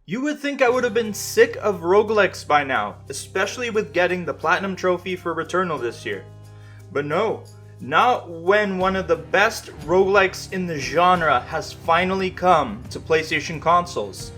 You would think I would have been sick of roguelikes by now, especially with getting the Platinum Trophy for Returnal this year. But no, not when one of the best roguelikes in the genre has finally come to PlayStation consoles.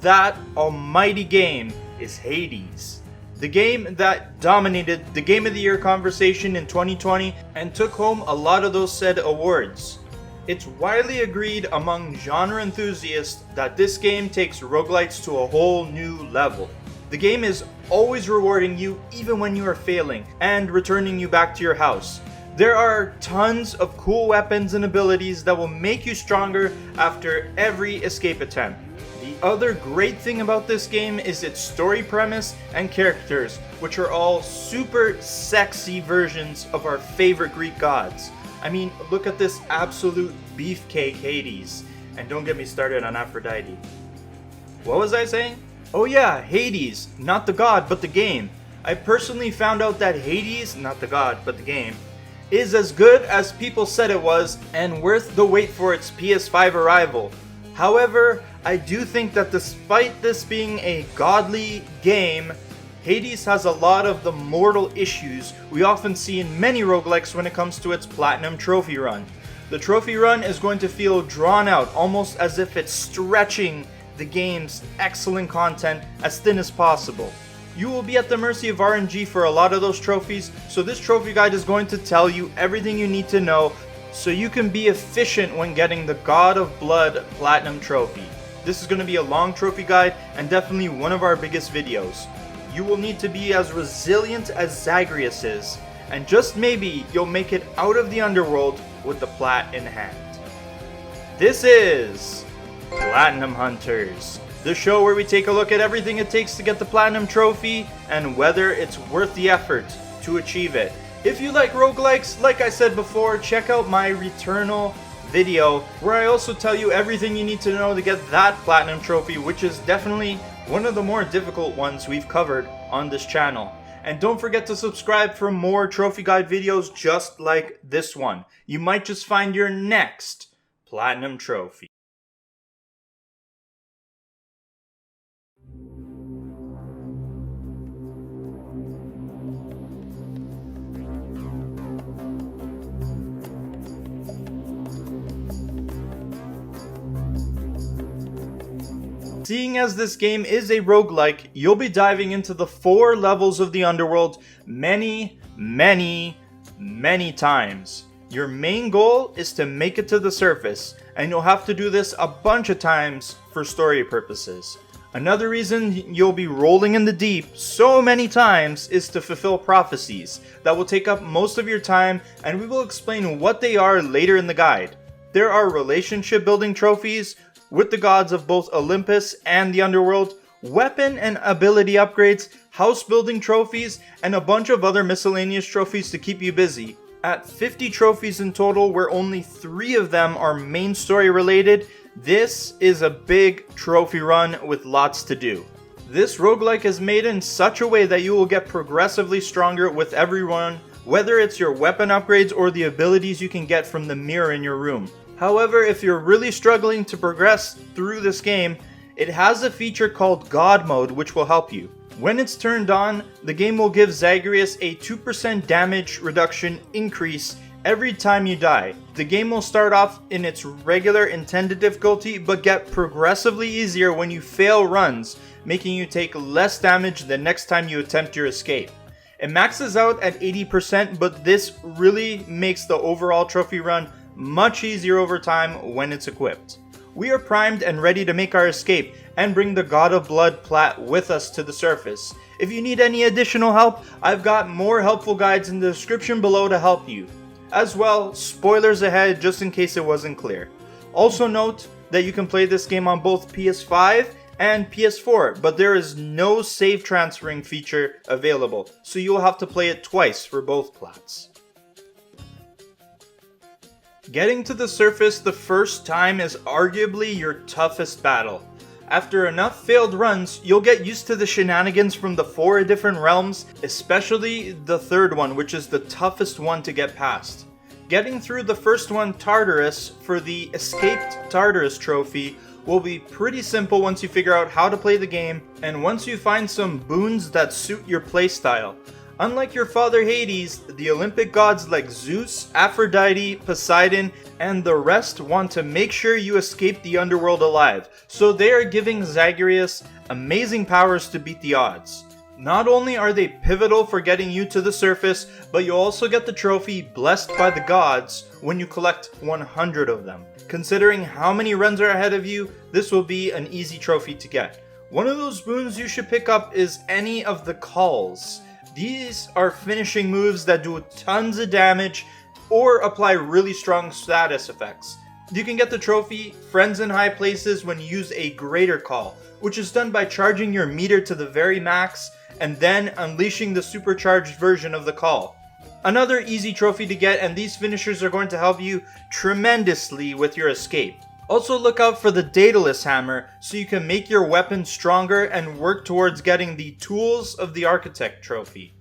That almighty game is Hades. The game that dominated the Game of the Year conversation in 2020 and took home a lot of those said awards. It's widely agreed among genre enthusiasts that this game takes roguelites to a whole new level. The game is always rewarding you even when you are failing and returning you back to your house. There are tons of cool weapons and abilities that will make you stronger after every escape attempt. The other great thing about this game is its story premise and characters, which are all super sexy versions of our favorite Greek gods. I mean, look at this absolute beefcake Hades. And don't get me started on Aphrodite. What was I saying? Oh yeah, Hades, not the god, but the game. I personally found out that Hades, not the god, but the game, is as good as people said it was and worth the wait for its PS5 arrival. However, I do think that despite this being a godly game, Hades has a lot of the mortal issues we often see in many roguelikes when it comes to its Platinum Trophy run. The trophy run is going to feel drawn out, almost as if it's stretching the game's excellent content as thin as possible. You will be at the mercy of RNG for a lot of those trophies, so this trophy guide is going to tell you everything you need to know so you can be efficient when getting the God of Blood Platinum Trophy. This is going to be a long trophy guide and definitely one of our biggest videos. You will need to be as resilient as Zagreus is, and just maybe you'll make it out of the underworld with the plat in hand. This is Platinum Hunters, the show where we take a look at everything it takes to get the Platinum Trophy and whether it's worth the effort to achieve it. If you like roguelikes, like I said before, check out my Returnal video where I also tell you everything you need to know to get that Platinum Trophy, which is definitely one of the more difficult ones we've covered on this channel. And don't forget to subscribe for more trophy guide videos just like this one. You might just find your next Platinum Trophy. Seeing as this game is a roguelike, you'll be diving into the 4 levels of the underworld many times. Your main goal is to make it to the surface, and you'll have to do this a bunch of times for story purposes. Another reason you'll be rolling in the deep so many times is to fulfill prophecies that will take up most of your time, and we will explain what they are later in the guide. There are relationship building trophies with the gods of both Olympus and the underworld, weapon and ability upgrades, house building trophies, and a bunch of other miscellaneous trophies to keep you busy. At 50 trophies in total, where only 3 of them are main story related, this is a big trophy run with lots to do. This roguelike is made in such a way that you will get progressively stronger with every run, whether it's your weapon upgrades or the abilities you can get from the mirror in your room. However, if you're really struggling to progress through this game, it has a feature called God Mode which will help you. When it's turned on, the game will give Zagreus a 2% damage reduction increase every time you die. The game will start off in its regular intended difficulty but get progressively easier when you fail runs, making you take less damage the next time you attempt your escape. It maxes out at 80%, but this really makes the overall trophy run much easier over time when it's equipped. We are primed and ready to make our escape and bring the God of Blood plat with us to the surface. If you need any additional help, I've got more helpful guides in the description below to help you. As well, spoilers ahead just in case it wasn't clear. Also note that you can play this game on both PS5 and PS4, but there is no save transferring feature available, so you'll have to play it twice for both plats. Getting to the surface the first time is arguably your toughest battle. After enough failed runs, you'll get used to the shenanigans from the 4 different realms, especially the third one, which is the toughest one to get past. Getting through the first one, Tartarus, for the Escaped Tartarus trophy will be pretty simple once you figure out how to play the game, and once you find some boons that suit your playstyle. Unlike your father Hades, the Olympic gods like Zeus, Aphrodite, Poseidon, and the rest want to make sure you escape the underworld alive, so they are giving Zagreus amazing powers to beat the odds. Not only are they pivotal for getting you to the surface, but you also get the trophy Blessed by the Gods when you collect 100 of them. Considering how many runs are ahead of you, this will be an easy trophy to get. One of those boons you should pick up is any of the calls. These are finishing moves that do tons of damage or apply really strong status effects. You can get the trophy Friends in High Places when you use a greater call, which is done by charging your meter to the very max and then unleashing the supercharged version of the call. Another easy trophy to get, and these finishers are going to help you tremendously with your escape. Also look out for the Daedalus Hammer so you can make your weapon stronger and work towards getting the Tools of the Architect trophy.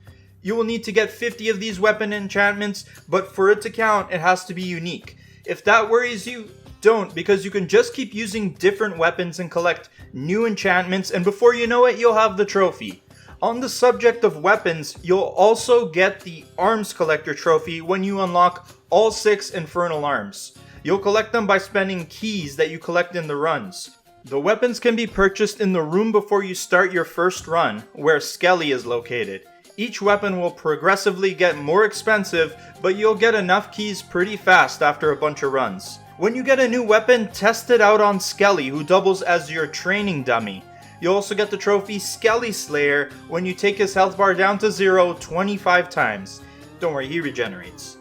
You will need to get 50 of these weapon enchantments, but for it to count, it has to be unique. If that worries you, don't, because you can just keep using different weapons and collect new enchantments, and before you know it, you'll have the trophy. On the subject of weapons, you'll also get the Arms Collector trophy when you unlock all 6 Infernal Arms. You'll collect them by spending keys that you collect in the runs. The weapons can be purchased in the room before you start your first run, where Skelly is located. Each weapon will progressively get more expensive, but you'll get enough keys pretty fast after a bunch of runs. When you get a new weapon, test it out on Skelly, who doubles as your training dummy. You'll also get the trophy Skelly Slayer when you take his health bar down to 0 25 times. Don't worry, he regenerates.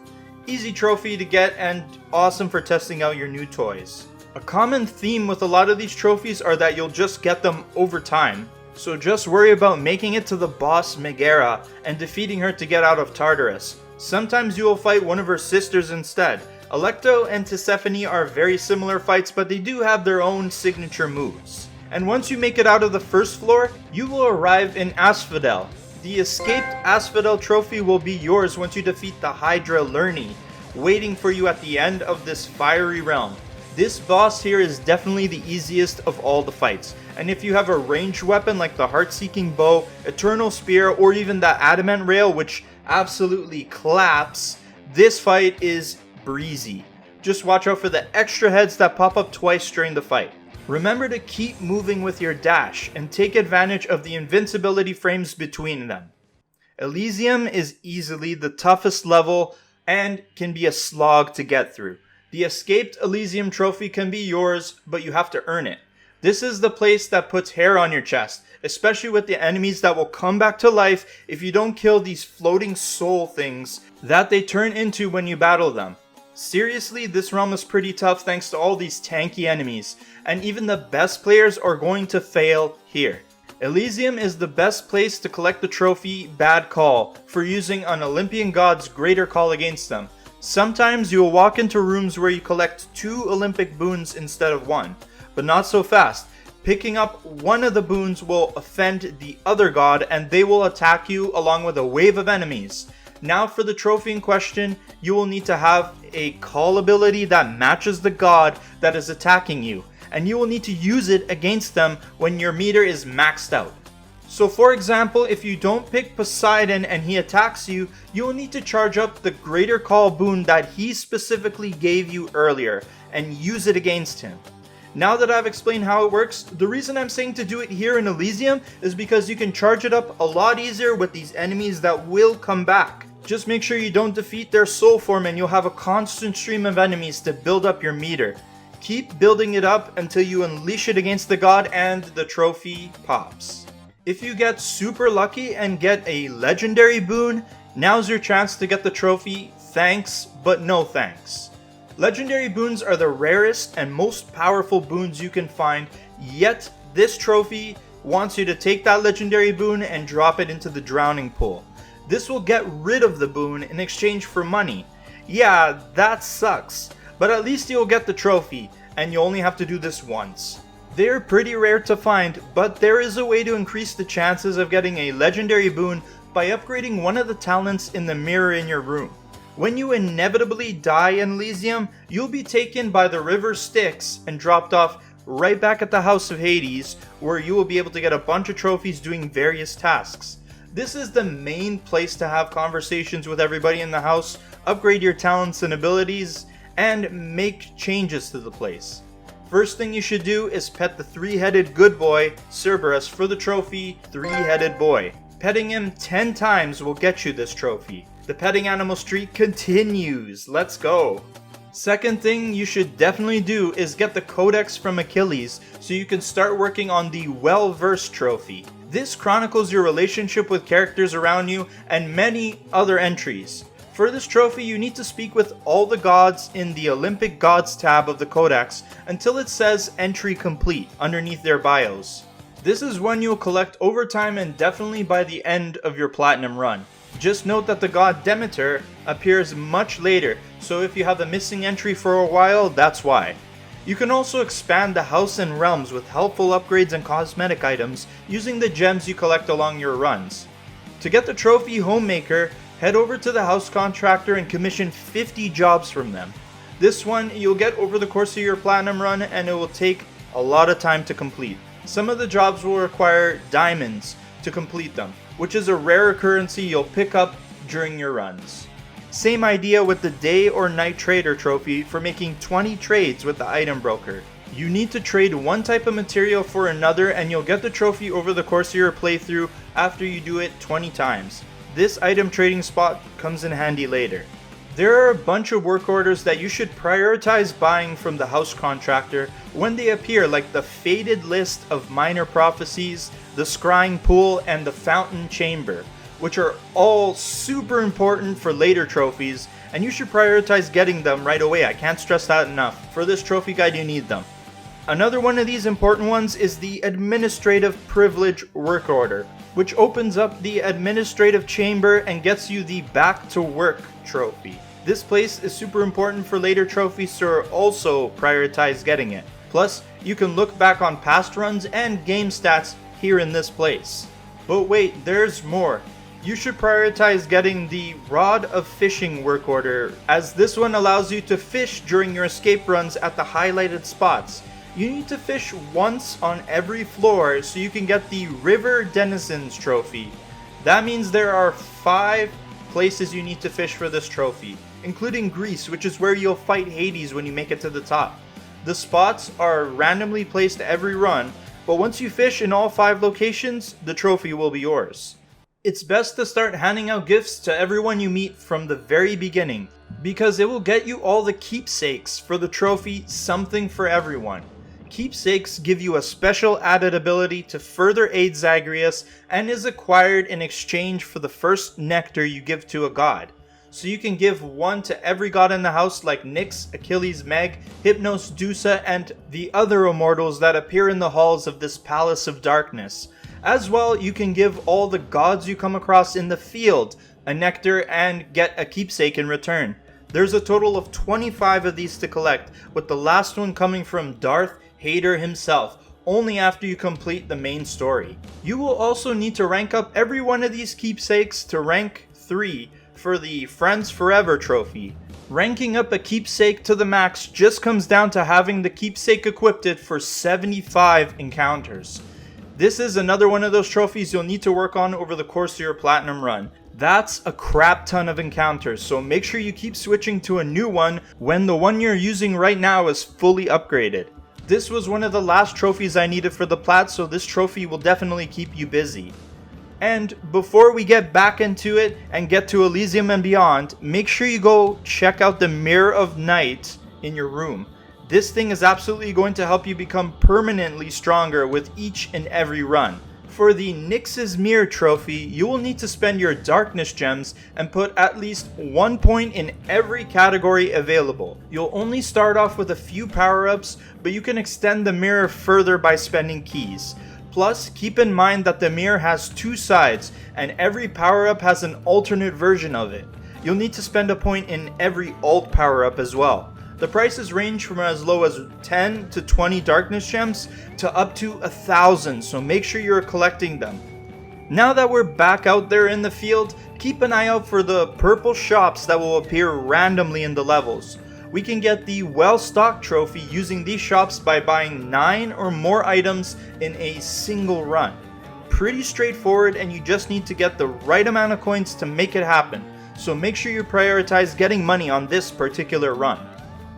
Easy trophy to get and awesome for testing out your new toys. A common theme with a lot of these trophies are that you'll just get them over time, so just worry about making it to the boss Megara and defeating her to get out of Tartarus. Sometimes you will fight one of her sisters instead. Alecto and Tisiphone are very similar fights, but they do have their own signature moves. And once you make it out of the first floor, you will arrive in Asphodel. The escaped Asphodel trophy will be yours once you defeat the Hydra Lerni, waiting for you at the end of this fiery realm. This boss here is definitely the easiest of all the fights, and if you have a ranged weapon like the Heart-Seeking Bow, Eternal Spear, or even the Adamant Rail, which absolutely claps, this fight is breezy. Just watch out for the extra heads that pop up twice during the fight. Remember to keep moving with your dash and take advantage of the invincibility frames between them. Elysium is easily the toughest level and can be a slog to get through. The escaped Elysium trophy can be yours, but you have to earn it. This is the place that puts hair on your chest, especially with the enemies that will come back to life if you don't kill these floating soul things that they turn into when you battle them. Seriously, this realm is pretty tough thanks to all these tanky enemies, and even the best players are going to fail here. Elysium is the best place to collect the trophy Bad Call for using an Olympian god's greater call against them. Sometimes you will walk into rooms where you collect 2 Olympic boons instead of 1, but not so fast. Picking up one of the boons will offend the other god and they will attack you along with a wave of enemies. Now for the trophy in question, you will need to have a call ability that matches the god that is attacking you, and you will need to use it against them when your meter is maxed out. So for example, if you don't pick Poseidon and he attacks you, you will need to charge up the greater call boon that he specifically gave you earlier and use it against him. Now that I've explained how it works, the reason I'm saying to do it here in Elysium is because you can charge it up a lot easier with these enemies that will come back. Just make sure you don't defeat their soul form and you'll have a constant stream of enemies to build up your meter. Keep building it up until you unleash it against the god and the trophy pops. If you get super lucky and get a legendary boon, now's your chance to get the trophy Thanks but no thanks. Legendary boons are the rarest and most powerful boons you can find, yet this trophy wants you to take that legendary boon and drop it into the drowning pool. This will get rid of the boon in exchange for money. Yeah, that sucks, but at least you'll get the trophy, and you only have to do this once. They're pretty rare to find, but there is a way to increase the chances of getting a legendary boon by upgrading one of the talents in the mirror in your room. When you inevitably die in Elysium, you'll be taken by the river Styx and dropped off right back at the House of Hades, where you will be able to get a bunch of trophies doing various tasks. This is the main place to have conversations with everybody in the house, upgrade your talents and abilities, and make changes to the place. First thing you should do is pet the 3-headed good boy, Cerberus, for the trophy 3-headed boy. Petting him 10 times will get you this trophy. The petting animal streak continues. Let's go. Second thing you should definitely do is get the Codex from Achilles so you can start working on the Well-Versed trophy. This chronicles your relationship with characters around you and many other entries. For this trophy, you need to speak with all the gods in the Olympic Gods tab of the Codex until it says Entry Complete underneath their bios. This is one you'll collect over time and definitely by the end of your Platinum run. Just note that the god Demeter appears much later, so if you have a missing entry for a while, that's why. You can also expand the house and realms with helpful upgrades and cosmetic items using the gems you collect along your runs. To get the trophy Homemaker, head over to the house contractor and commission 50 jobs from them. This one you'll get over the course of your Platinum run and it will take a lot of time to complete. Some of the jobs will require diamonds to complete them, which is a rare currency you'll pick up during your runs. Same idea with the Day or Night Trader trophy for making 20 trades with the item broker. You need to trade one type of material for another and you'll get the trophy over the course of your playthrough after you do it 20 times. This item trading spot comes in handy later. There are a bunch of work orders that you should prioritize buying from the house contractor when they appear, like the Faded List of Minor Prophecies, the Scrying Pool, and the Fountain Chamber, which are all super important for later trophies, and you should prioritize getting them right away. I can't stress that enough. For this trophy guide, you need them. Another one of these important ones is the Administrative Privilege Work Order, which opens up the Administrative Chamber and gets you the Back to Work trophy. This place is super important for later trophies, so also prioritize getting it. Plus, you can look back on past runs and game stats here in this place. But wait, there's more. You should prioritize getting the Rod of Fishing work order, as this one allows you to fish during your escape runs at the highlighted spots. You need to fish once on every floor so you can get the River Denizens trophy. That means there are 5 places you need to fish for this trophy, including Greece, which is where you'll fight Hades when you make it to the top. The spots are randomly placed every run, but once you fish in all 5 locations, the trophy will be yours. It's best to start handing out gifts to everyone you meet from the very beginning, because it will get you all the keepsakes for the trophy Something for Everyone. Keepsakes give you a special added ability to further aid Zagreus and is acquired in exchange for the first nectar you give to a god. So you can give one to every god in the house like Nyx, Achilles, Meg, Hypnos, Dusa, and the other immortals that appear in the halls of this Palace of Darkness. As well, you can give all the gods you come across in the field a nectar and get a keepsake in return. There's a total of 25 of these to collect, with the last one coming from Darth Hater himself, only after you complete the main story. You will also need to rank up every one of these keepsakes to rank 3 for the Friends Forever trophy. Ranking up a keepsake to the max just comes down to having the keepsake equipped for 75 encounters. This is another one of those trophies you'll need to work on over the course of your Platinum run. That's a crap ton of encounters, so make sure you keep switching to a new one when the one you're using right now is fully upgraded. This was one of the last trophies I needed for the Plat, so this trophy will definitely keep you busy. And before we get back into it and get to Elysium and beyond, make sure you go check out the Mirror of Night in your room. This thing is absolutely going to help you become permanently stronger with each and every run. For the Nyx's Mirror trophy, you will need to spend your Darkness gems and put at least 1 point in every category available. You'll only start off with a few power-ups, but you can extend the mirror further by spending keys. Plus, keep in mind that the mirror has 2 sides, and every power-up has an alternate version of it. You'll need to spend a point in every alt power-up as well. The prices range from as low as 10 to 20 Darkness gems to up to 1,000, so make sure you're collecting them. Now that we're back out there in the field, keep an eye out for the purple shops that will appear randomly in the levels. we can get the well-stocked trophy using these shops by buying 9 or more items in a single run. Pretty straightforward, and you just need to get the right amount of coins to make it happen, so make sure you prioritize getting money on this particular run.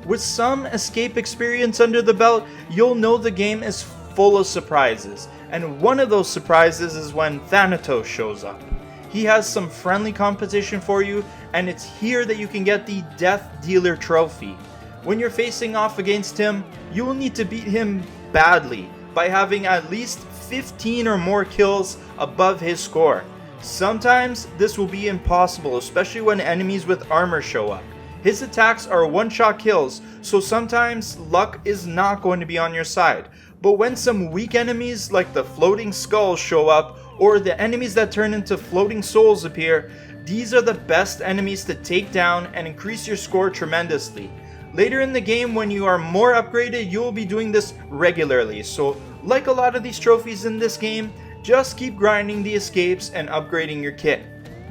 With some escape experience under the belt, you'll know the game is full of surprises, and one of those surprises is when Thanatos shows up. He has some friendly competition for you, and it's here that you can get the Death Dealer trophy. When you're facing off against him, you will need to beat him badly by having at least 15 or more kills above his score. Sometimes this will be impossible, especially when enemies with armor show up. His attacks are one-shot kills, so sometimes luck is not going to be on your side. But when some weak enemies like the floating skulls show up, or the enemies that turn into floating souls appear, these are the best enemies to take down and increase your score tremendously. Later in the game, when you are more upgraded, you will be doing this regularly, so like a lot of these trophies in this game, just keep grinding the escapes and upgrading your kit.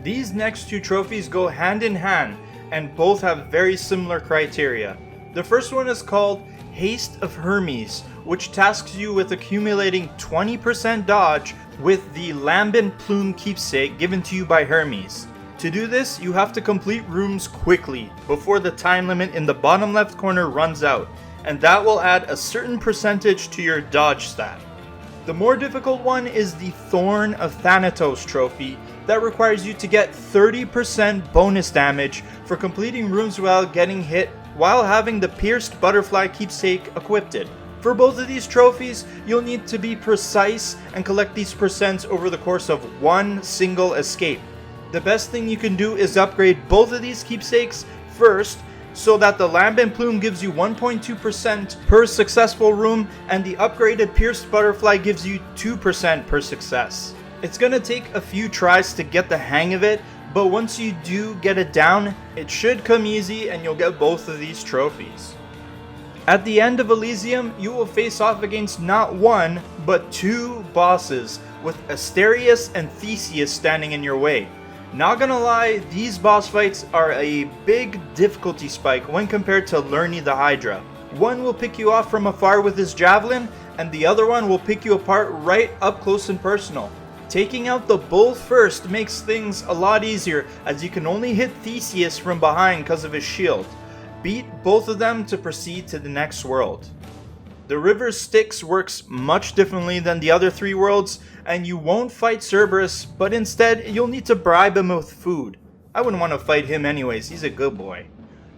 These next two trophies go hand in hand, and both have very similar criteria. The first one is called Haste of Hermes, which tasks you with accumulating 20% dodge with the Lambent Plume Keepsake given to you by Hermes. To do this, you have to complete rooms quickly before the time limit in the bottom left corner runs out, and that will add a certain percentage to your dodge stat. The more difficult one is the Thorn of Thanatos trophy that requires you to get 30% bonus damage for completing rooms without getting hit while having the Pierced Butterfly Keepsake equipped. For both of these trophies, you'll need to be precise and collect these percents over the course of one single escape. The best thing you can do is upgrade both of these keepsakes first, so that the Lambent Plume gives you 1.2% per successful room, and the upgraded Pierced Butterfly gives you 2% per success. It's gonna take a few tries to get the hang of it, but once you do get it down, it should come easy and you'll get both of these trophies. At the end of Elysium, you will face off against not one, but two bosses, with Asterius and Theseus standing in your way. Not gonna lie, these boss fights are a big difficulty spike when compared to Lerny the Hydra. One will pick you off from afar with his javelin, and the other one will pick you apart right up close and personal. Taking out the bull first makes things a lot easier, as you can only hit Theseus from behind because of his shield. Beat both of them to proceed to the next world. The River Styx works much differently than the other three worlds, and you won't fight Cerberus, but instead you'll need to bribe him with food. I wouldn't want to fight him anyways, he's a good boy.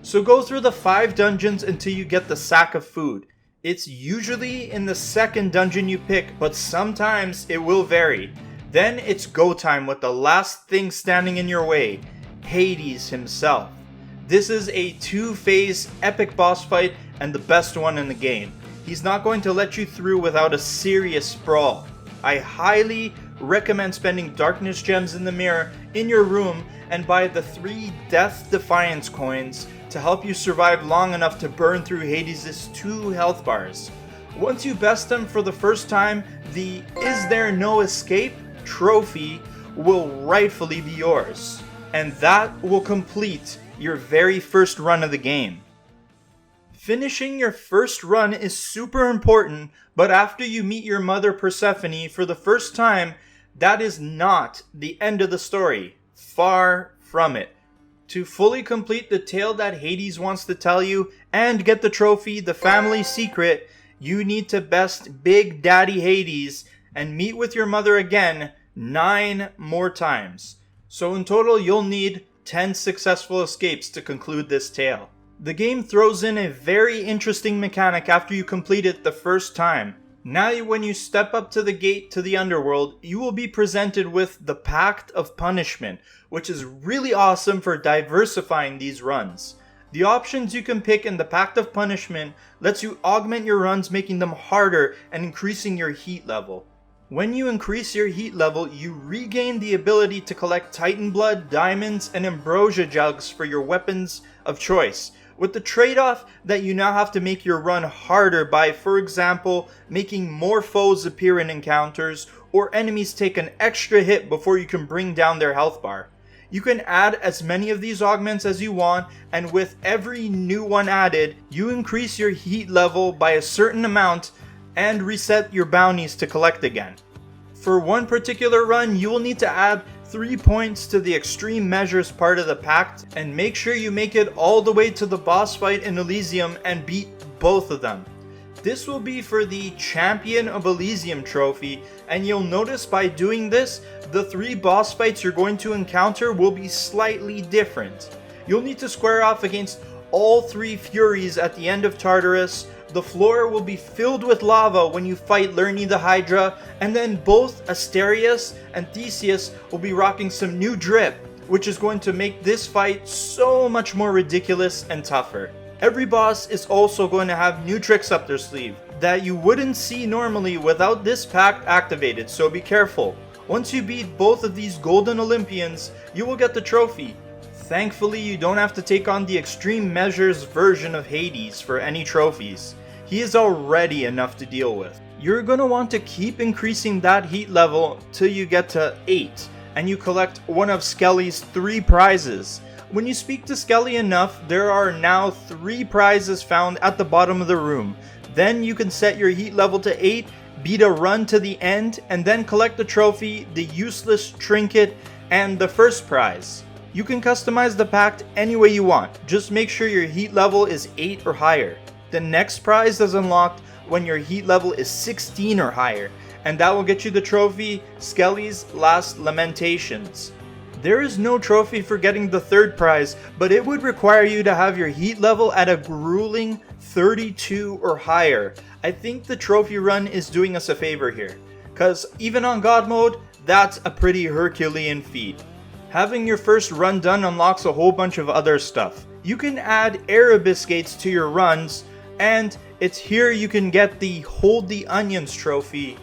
So go through the 5 dungeons until you get the sack of food. It's usually in the second dungeon you pick, but sometimes it will vary. Then it's go time with the last thing standing in your way, Hades himself. This is a 2-phase epic boss fight and the best one in the game. He's not going to let you through without a serious sprawl. I highly recommend spending darkness gems in the mirror in your room and buy the 3 Death Defiance coins to help you survive long enough to burn through Hades' 2 health bars. Once you best him for the first time, the Is There No Escape trophy will rightfully be yours, and that will complete your very first run of the game. Finishing your first run is super important, but after you meet your mother Persephone for the first time, that is not the end of the story. Far from it. To fully complete the tale that Hades wants to tell you and get the trophy, the family secret, you need to best Big Daddy Hades and meet with your mother again 9 more times. So in total, you'll need 10 successful escapes to conclude this tale. The game throws in a very interesting mechanic after you complete it the first time. Now when you step up to the gate to the underworld, you will be presented with the Pact of Punishment, which is really awesome for diversifying these runs. The options you can pick in the Pact of Punishment lets you augment your runs, making them harder and increasing your heat level. When you increase your heat level, you regain the ability to collect Titan Blood, Diamonds, and Ambrosia jugs for your weapons of choice, with the trade-off that you now have to make your run harder by, for example, making more foes appear in encounters, or enemies take an extra hit before you can bring down their health bar. You can add as many of these augments as you want, and with every new one added, you increase your heat level by a certain amount and reset your bounties to collect again. For one particular run, you will need to add 3 points to the extreme measures part of the pact, and make sure you make it all the way to the boss fight in Elysium and beat both of them. This will be for the Champion of Elysium trophy, and you'll notice by doing this, the 3 boss fights you're going to encounter will be slightly different. You'll need to square off against all 3 Furies at the end of Tartarus. The floor will be filled with lava when you fight Lerny the Hydra, and then both Asterius and Theseus will be rocking some new drip, which is going to make this fight so much more ridiculous and tougher. Every boss is also going to have new tricks up their sleeve that you wouldn't see normally without this pact activated, so be careful. Once you beat both of these golden Olympians, you will get the trophy. Thankfully, you don't have to take on the extreme measures version of Hades for any trophies. He is already enough to deal with. You're going to want to keep increasing that heat level till you get to 8, and you collect one of Skelly's 3 prizes. When you speak to Skelly enough, there are now 3 prizes found at the bottom of the room. Then you can set your heat level to 8, beat a run to the end, and then collect the trophy, the useless trinket, and the first prize. You can customize the pact any way you want, just make sure your heat level is 8 or higher. The next prize is unlocked when your heat level is 16 or higher, and that will get you the trophy, Skelly's Last Lamentations. There is no trophy for getting the 3rd prize, but it would require you to have your heat level at a grueling 32 or higher. I think the trophy run is doing us a favor here, cause even on God mode, that's a pretty Herculean feat. Having your first run done unlocks a whole bunch of other stuff. You can add Erebus gates to your runs, and it's here you can get the Hold the Onions trophy.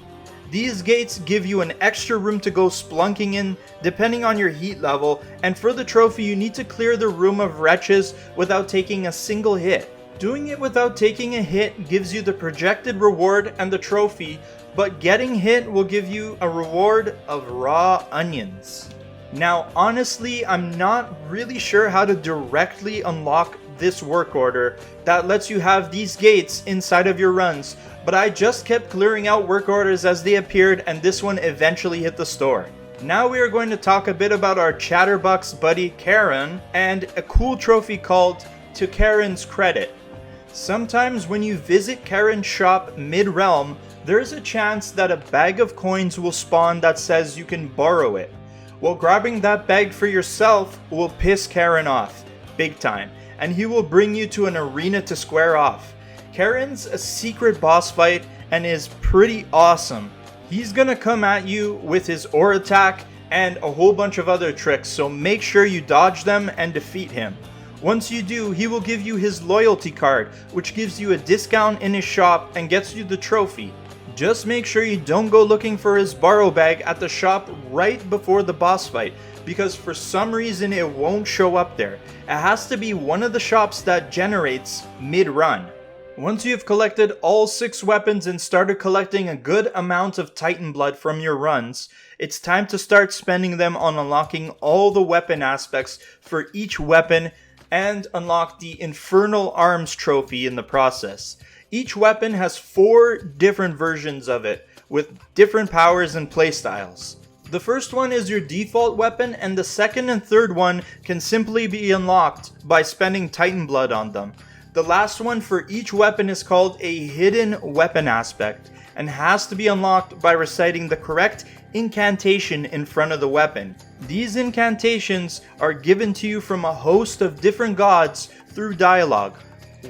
These gates give you an extra room to go splunking in depending on your heat level, and for the trophy you need to clear the Room of Wretches without taking a single hit. Doing it without taking a hit gives you the projected reward and the trophy, but getting hit will give you a reward of raw onions. Now honestly, I'm not really sure how to directly unlock this work order that lets you have these gates inside of your runs, but I just kept clearing out work orders as they appeared, and this one eventually hit the store. Now we are going to talk a bit about our Chatterbox buddy Charon and a cool trophy called To Charon's Credit. Sometimes when you visit Charon's shop mid-realm, there's a chance that a bag of coins will spawn that says you can borrow it. Well, grabbing that bag for yourself will piss Charon off, big time, and he will bring you to an arena to square off. Charon's a secret boss fight and is pretty awesome. He's gonna come at you with his ore attack and a whole bunch of other tricks, so make sure you dodge them and defeat him. Once you do, he will give you his loyalty card, which gives you a discount in his shop and gets you the trophy. Just make sure you don't go looking for his borrow bag at the shop right before the boss fight, because for some reason it won't show up there. It has to be one of the shops that generates mid-run. Once you've collected all 6 weapons and started collecting a good amount of Titan blood from your runs, it's time to start spending them on unlocking all the weapon aspects for each weapon and unlock the Infernal Arms trophy in the process. Each weapon has 4 different versions of it, with different powers and playstyles. The first one is your default weapon, and the second and third one can simply be unlocked by spending Titan blood on them. The last one for each weapon is called a hidden weapon aspect, and has to be unlocked by reciting the correct incantation in front of the weapon. These incantations are given to you from a host of different gods through dialogue.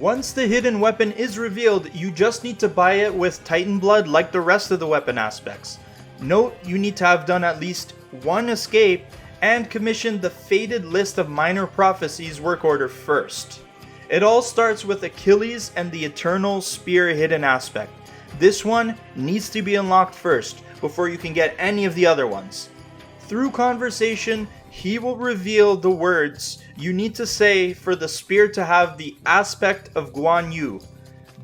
Once the hidden weapon is revealed, you just need to buy it with Titan blood like the rest of the weapon aspects. Note, you need to have done at least 1 escape and commissioned the Fated List of Minor Prophecies work order first. It all starts with Achilles and the Eternal Spear hidden aspect. This one needs to be unlocked first before you can get any of the other ones. Through conversation, he will reveal the words you need to say for the spear to have the aspect of Guan Yu.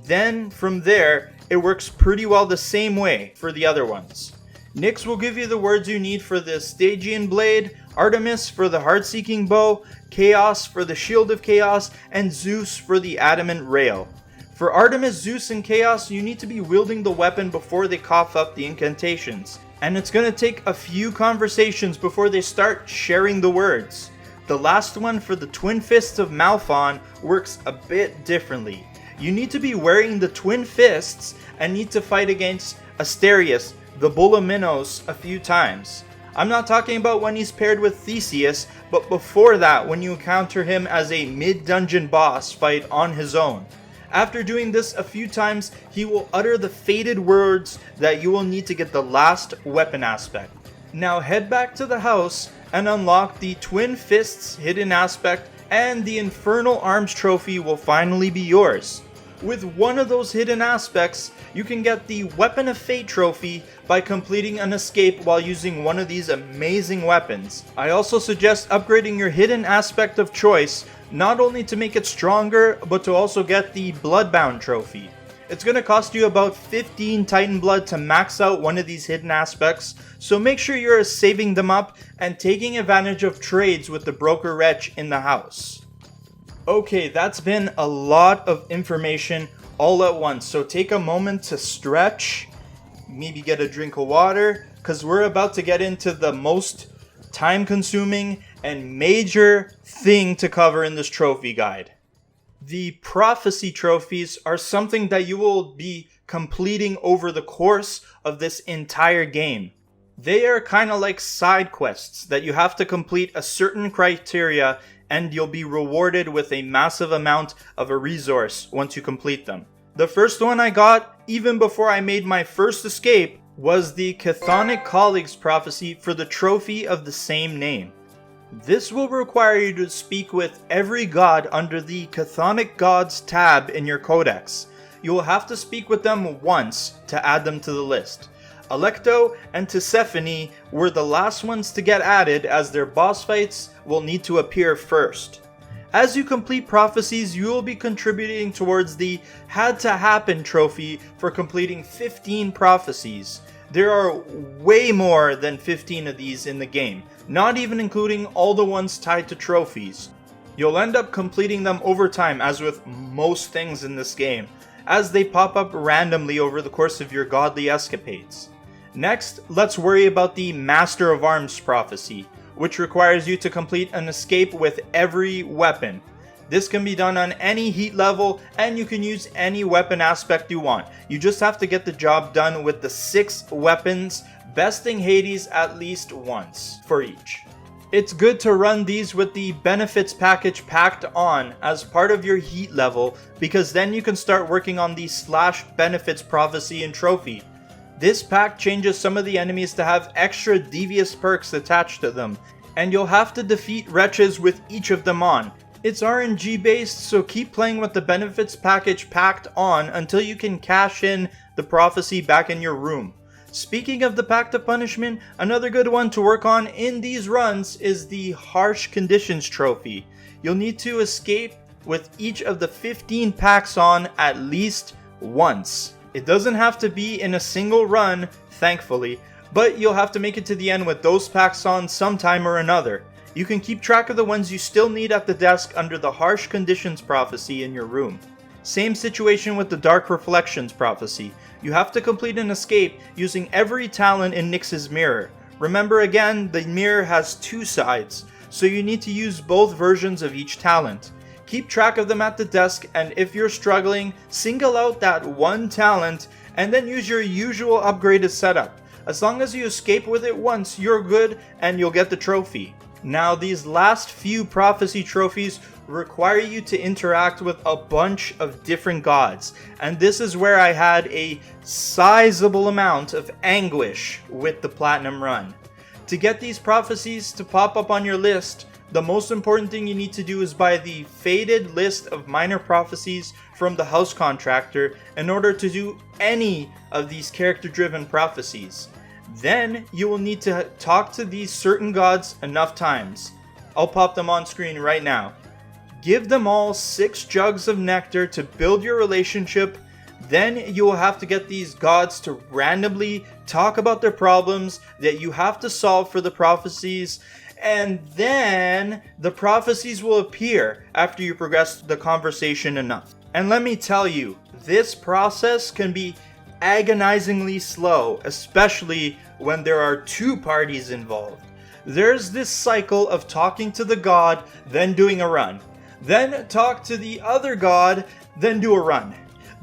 Then, from there, it works pretty well the same way for the other ones. Nyx will give you the words you need for the Stygian Blade, Artemis for the Heart-Seeking Bow, Chaos for the Shield of Chaos, and Zeus for the Adamant Rail. For Artemis, Zeus, and Chaos, you need to be wielding the weapon before they cough up the incantations. And it's going to take a few conversations before they start sharing the words. The last one for the Twin Fists of Malphon works a bit differently. You need to be wearing the Twin Fists and need to fight against Asterius, the Bolominos, a few times. I'm not talking about when he's paired with Theseus, but before that when you encounter him as a mid-dungeon boss fight on his own. After doing this a few times, he will utter the fated words that you will need to get the last weapon aspect. Now head back to the house and unlock the Twin Fists hidden aspect, and the Infernal Arms trophy will finally be yours. With one of those hidden aspects, you can get the Weapon of Fate trophy by completing an escape while using one of these amazing weapons. I also suggest upgrading your hidden aspect of choice, not only to make it stronger, but to also get the Bloodbound trophy. It's going to cost you about 15 Titan Blood to max out one of these hidden aspects, so make sure you're saving them up and taking advantage of trades with the Broker Wretch in the house. Okay, that's been a lot of information all at once, so take a moment to stretch, maybe get a drink of water, because we're about to get into the most time-consuming and major thing to cover in this trophy guide. The Prophecy Trophies are something that you will be completing over the course of this entire game. They are kind of like side quests that you have to complete a certain criteria and you'll be rewarded with a massive amount of a resource once you complete them. The first one I got, even before I made my first escape, was the Chthonic Colleagues Prophecy for the trophy of the same name. This will require you to speak with every god under the Chthonic Gods tab in your codex. You will have to speak with them once to add them to the list. Alecto and Tisiphone were the last ones to get added, as their boss fights will need to appear first. As you complete prophecies, you will be contributing towards the Had to Happen trophy for completing 15 prophecies. There are way more than 15 of these in the game, not even including all the ones tied to trophies. You'll end up completing them over time, as with most things in this game, as they pop up randomly over the course of your godly escapades. Next, let's worry about the Master of Arms prophecy, which requires you to complete an escape with every weapon. This can be done on any heat level, and you can use any weapon aspect you want. You just have to get the job done with the 6 weapons, besting Hades at least once for each. It's good to run these with the benefits package packed on as part of your heat level, because then you can start working on the / benefits prophecy and trophy. This pack changes some of the enemies to have extra devious perks attached to them, and you'll have to defeat wretches with each of them on. It's RNG based, so keep playing with the benefits package packed on until you can cash in the prophecy back in your room. Speaking of the Pact of Punishment, another good one to work on in these runs is the Harsh Conditions trophy. You'll need to escape with each of the 15 packs on at least once. It doesn't have to be in a single run, thankfully, but you'll have to make it to the end with those packs on sometime or another. You can keep track of the ones you still need at the desk under the Harsh Conditions prophecy in your room. Same situation with the Dark Reflections prophecy. You have to complete an escape using every talent in Nyx's mirror. Remember again, the mirror has 2 sides, so you need to use both versions of each talent. Keep track of them at the desk, and if you're struggling, single out that one talent and then use your usual upgraded setup. As long as you escape with it once, you're good and you'll get the trophy. Now, these last few prophecy trophies require you to interact with a bunch of different gods, and this is where I had a sizable amount of anguish with the Platinum run. To get these prophecies to pop up on your list, the most important thing you need to do is buy the Fated List of Minor Prophecies from the House Contractor in order to do any of these character-driven prophecies. Then you will need to talk to these certain gods enough times. I'll pop them on screen right now. Give them all 6 jugs of nectar to build your relationship, Then you will have to get these gods to randomly talk about their problems that you have to solve for the prophecies, and then the prophecies will appear after you progress the conversation enough. And let me tell you, this process can be agonizingly slow, especially when there are two parties involved. There's this cycle of talking to the god, then doing a run. Then talk to the other god, then do a run.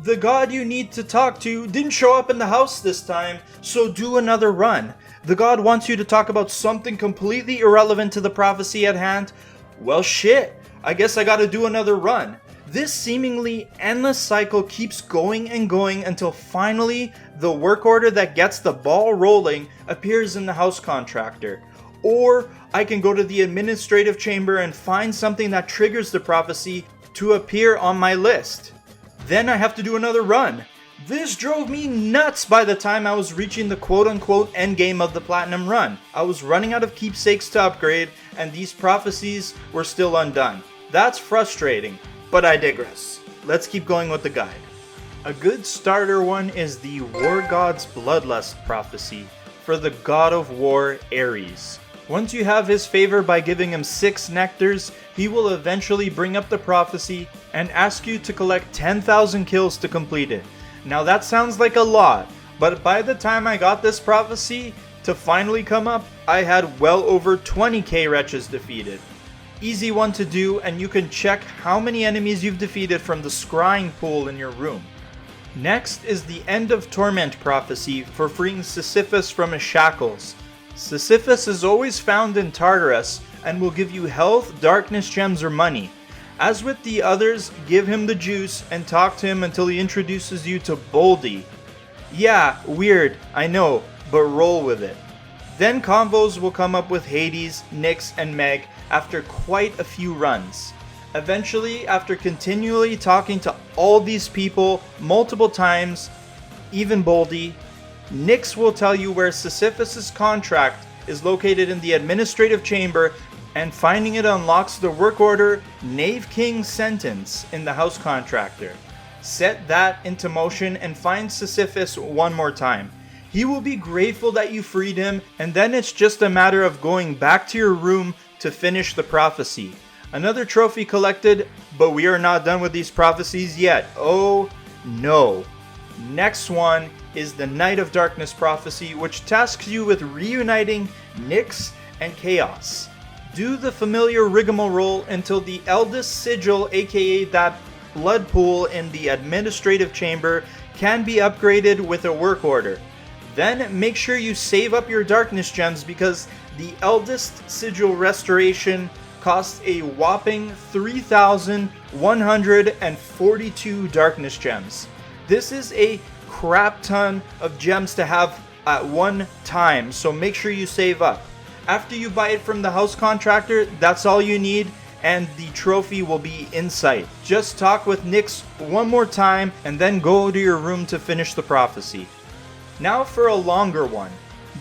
The god you need to talk to didn't show up in the house this time, so do another run. The god wants you to talk about something completely irrelevant to the prophecy at hand. Well shit, I guess I gotta do another run. This seemingly endless cycle keeps going and going until finally the work order that gets the ball rolling appears in the house contractor. Or I can go to the administrative chamber and find something that triggers the prophecy to appear on my list. Then I have to do another run. This drove me nuts by the time I was reaching the quote-unquote endgame of the platinum run. I was running out of keepsakes to upgrade, and these prophecies were still undone. That's frustrating, but I digress. Let's keep going with the guide. A good starter one is the War God's Bloodlust prophecy for the god of war Ares. Once you have his favor by giving him 6 nectars, he will eventually bring up the prophecy and ask you to collect 10,000 kills to complete it. Now that sounds like a lot, but by the time I got this prophecy to finally come up, I had well over 20k wretches defeated. Easy one to do, and you can check how many enemies you've defeated from the scrying pool in your room. Next is the End of Torment prophecy for freeing Sisyphus from his shackles. Sisyphus is always found in Tartarus and will give you health, darkness gems, or money. As with the others, give him the juice and talk to him until he introduces you to Boldy. Yeah, weird, I know, but roll with it. Then convos will come up with Hades, Nyx, and Meg after quite a few runs. Eventually, after continually talking to all these people multiple times, even Boldy, Nyx will tell you where Sisyphus' contract is located in the administrative chamber, and finding it unlocks the work order Knave King sentence in the house contractor. Set that into motion and find Sisyphus one more time. He will be grateful that you freed him, and then it's just a matter of going back to your room to finish the prophecy. Another trophy collected, but we are not done with these prophecies yet. Oh no. Next one is the Night of Darkness prophecy, which tasks you with reuniting Nyx and Chaos. Do the familiar rigmarole until the eldest sigil, aka that blood pool in the administrative chamber, can be upgraded with a work order. Then make sure you save up your darkness gems because the eldest sigil restoration costs a whopping 3,142 darkness gems. This is a crap ton of gems to have at one time, so make sure you save up. After you buy it from the house contractor, that's all you need, and the trophy will be in sight. Just talk with Nyx one more time, and then go to your room to finish the prophecy. Now for a longer one.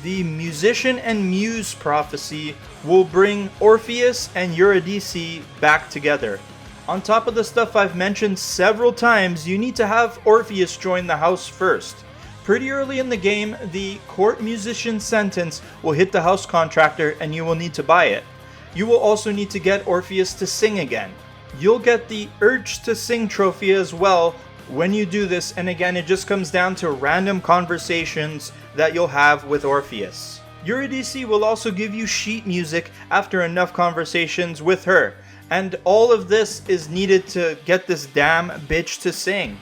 The Musician and Muse prophecy will bring Orpheus and Eurydice back together. On top of the stuff I've mentioned several times, you need to have Orpheus join the house first. Pretty early in the game, the court musician sentence will hit the house contractor and you will need to buy it. You will also need to get Orpheus to sing again. You'll get the Urge to Sing trophy as well when you do this, and again it just comes down to random conversations that you'll have with Orpheus. Eurydice will also give you sheet music after enough conversations with her, and all of this is needed to get this damn bitch to sing.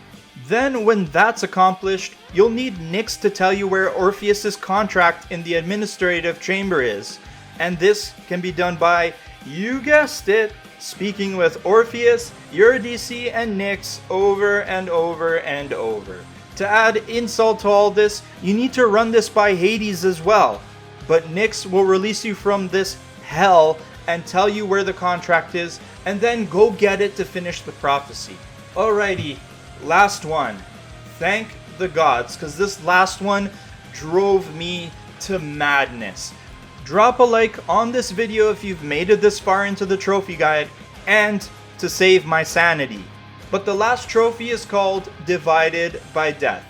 Then when that's accomplished, you'll need Nyx to tell you where Orpheus' contract in the administrative chamber is. And this can be done by, you guessed it, speaking with Orpheus, Eurydice, and Nyx over and over and over. To add insult to all this, you need to run this by Hades as well. But Nyx will release you from this hell and tell you where the contract is, and then go get it to finish the prophecy. Alrighty. Last one. Thank the gods, because this last one drove me to madness. Drop a like on this video if you've made it this far into the trophy guide, and to save my sanity. But the last trophy is called Divided by Death.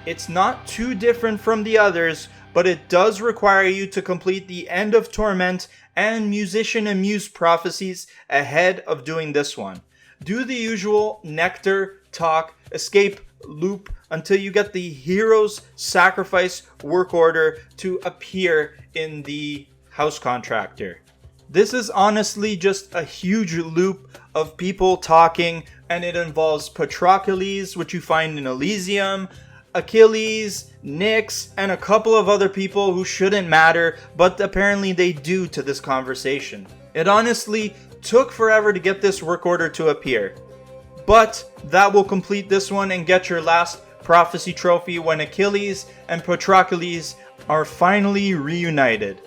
It's not too different from the others, but it does require you to complete the End of Torment and Musician and Muse prophecies ahead of doing this one. Do the usual Nectar, talk, escape, loop until you get the Hero's Sacrifice work order to appear in the House Contractor. This is honestly just a huge loop of people talking, and it involves Patroclus, which you find in Elysium, Achilles, Nyx, and a couple of other people who shouldn't matter, but apparently they do to this conversation. It honestly took forever to get this work order to appear, but that will complete this one and get your last prophecy trophy when Achilles and Patroclus are finally reunited.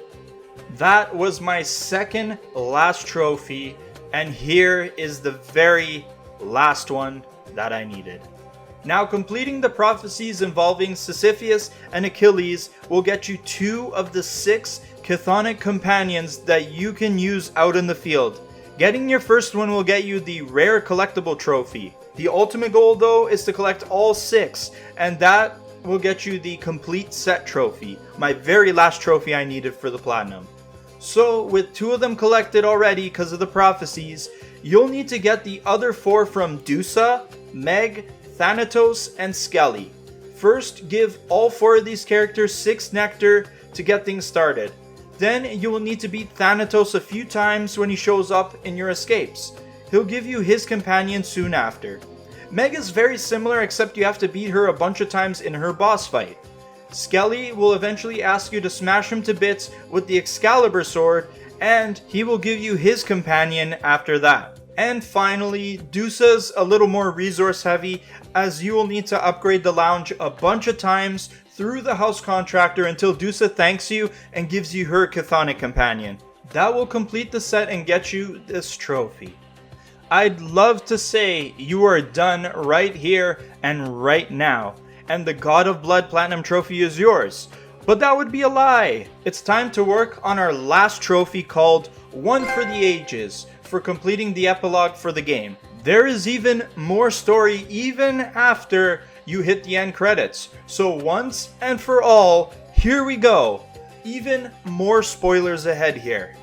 That was my second last trophy, and here is the very last one that I needed. Now, completing the prophecies involving Sisyphus and Achilles will get you 2 of the 6 Chthonic companions that you can use out in the field. Getting your first one will get you the rare collectible trophy. The ultimate goal though is to collect all 6, and that will get you the complete set trophy, my very last trophy I needed for the platinum. So with 2 of them collected already because of the prophecies, you'll need to get the other 4 from Dusa, Meg, Thanatos, and Skelly. First, give all 4 of these characters 6 Nectar to get things started. Then you will need to beat Thanatos a few times when he shows up in your escapes. He'll give you his companion soon after. Meg is very similar, except you have to beat her a bunch of times in her boss fight. Skelly will eventually ask you to smash him to bits with the Excalibur sword, and he will give you his companion after that. And finally, Dusa's a little more resource heavy, as you will need to upgrade the lounge a bunch of times through the house contractor until Dusa thanks you and gives you her Chthonic companion. That will complete the set and get you this trophy. I'd love to say you are done right here and right now, and the God of Blood Platinum trophy is yours. But that would be a lie. It's time to work on our last trophy called One for the Ages, for completing the epilogue for the game. There is even more story even after you hit the end credits. So once and for all, here we go. Even more spoilers ahead here.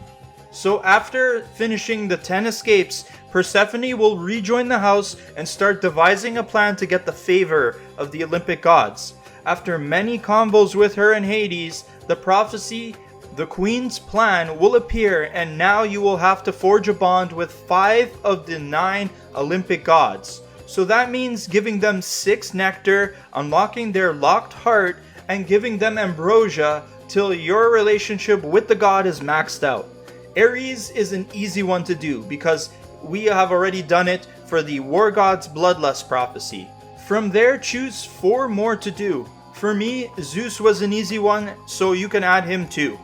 So after finishing the 10 escapes, Persephone will rejoin the house and start devising a plan to get the favor of the Olympic gods. After many convos with her and Hades, the prophecy, the Queen's plan, will appear, and now you will have to forge a bond with 5 of the 9 Olympic gods. So that means giving them 6 Nectar, unlocking their locked heart, and giving them Ambrosia till your relationship with the god is maxed out. Ares is an easy one to do because we have already done it for the War God's Bloodlust prophecy. From there, choose 4 more to do. For me, Zeus was an easy one, so you can add him too.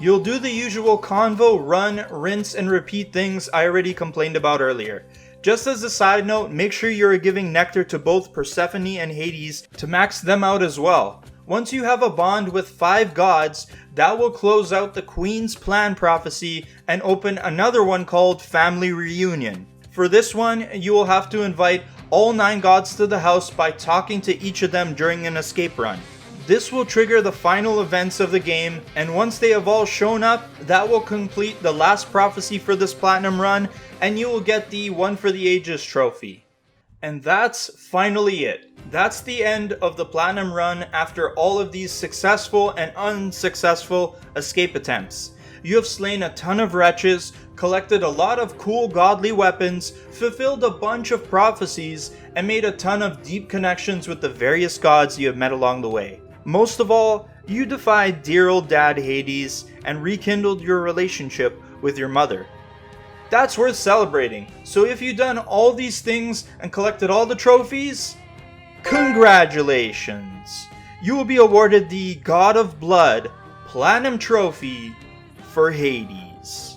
You'll do the usual convo, run, rinse, and repeat things I already complained about earlier. Just as a side note, make sure you're giving Nectar to both Persephone and Hades to max them out as well. Once you have a bond with 5 gods, that will close out the Queen's Plan prophecy and open another one called Family Reunion. For this one, you will have to invite all 9 gods to the house by talking to each of them during an escape run. This will trigger the final events of the game, and once they have all shown up, that will complete the last prophecy for this platinum run, and you will get the One for the Ages trophy. And that's finally it. That's the end of the platinum run after all of these successful and unsuccessful escape attempts. You have slain a ton of wretches, collected a lot of cool godly weapons, fulfilled a bunch of prophecies, and made a ton of deep connections with the various gods you have met along the way. Most of all, you defied dear old dad Hades and rekindled your relationship with your mother. That's worth celebrating, so if you've done all these things and collected all the trophies, congratulations! You will be awarded the God of Blood Platinum Trophy for Hades.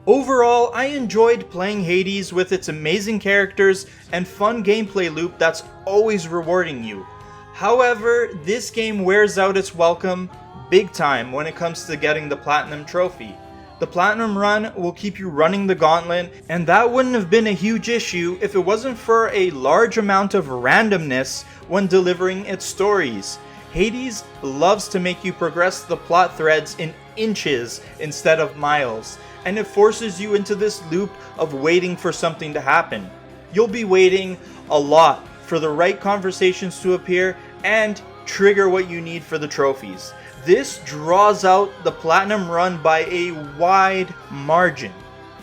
Overall, I enjoyed playing Hades with its amazing characters and fun gameplay loop that's always rewarding you. However, this game wears out its welcome big time when it comes to getting the Platinum Trophy. The Platinum run will keep you running the gauntlet, and that wouldn't have been a huge issue if it wasn't for a large amount of randomness when delivering its stories. Hades loves to make you progress the plot threads in inches instead of miles, and it forces you into this loop of waiting for something to happen. You'll be waiting a lot for the right conversations to appear and trigger what you need for the trophies. This draws out the Platinum run by a wide margin.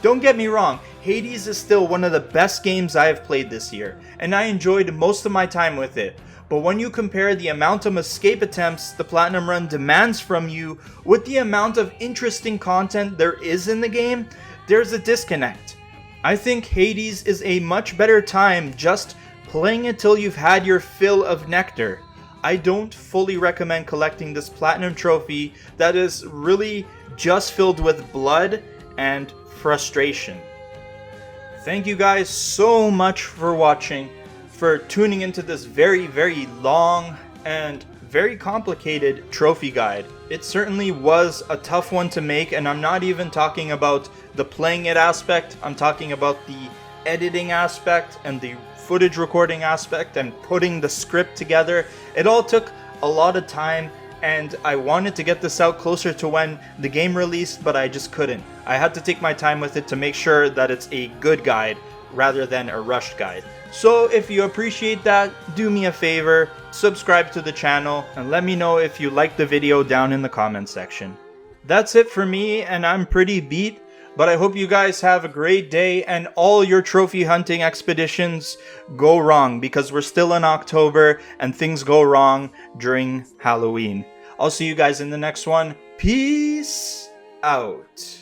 Don't get me wrong, Hades is still one of the best games I have played this year, and I enjoyed most of my time with it. But when you compare the amount of escape attempts the Platinum run demands from you with the amount of interesting content there is in the game, there's a disconnect. I think Hades is a much better time just playing it till you've had your fill of Nectar. I don't fully recommend collecting this Platinum trophy that is really just filled with blood and frustration. Thank you guys so much for watching, for tuning into this very, very long and very complicated trophy guide. It certainly was a tough one to make, and I'm not even talking about the playing it aspect. I'm talking about the editing aspect and the footage recording aspect and putting the script together. It all took a lot of time, and I wanted to get this out closer to when the game released, but I just couldn't. I had to take my time with it to make sure that it's a good guide rather than a rushed guide. So if you appreciate that, do me a favor, subscribe to the channel, and let me know if you liked the video down in the comments section. That's it for me, and I'm pretty beat, but I hope you guys have a great day and all your trophy hunting expeditions go wrong, because we're still in October and things go wrong during Halloween. I'll see you guys in the next one. Peace out.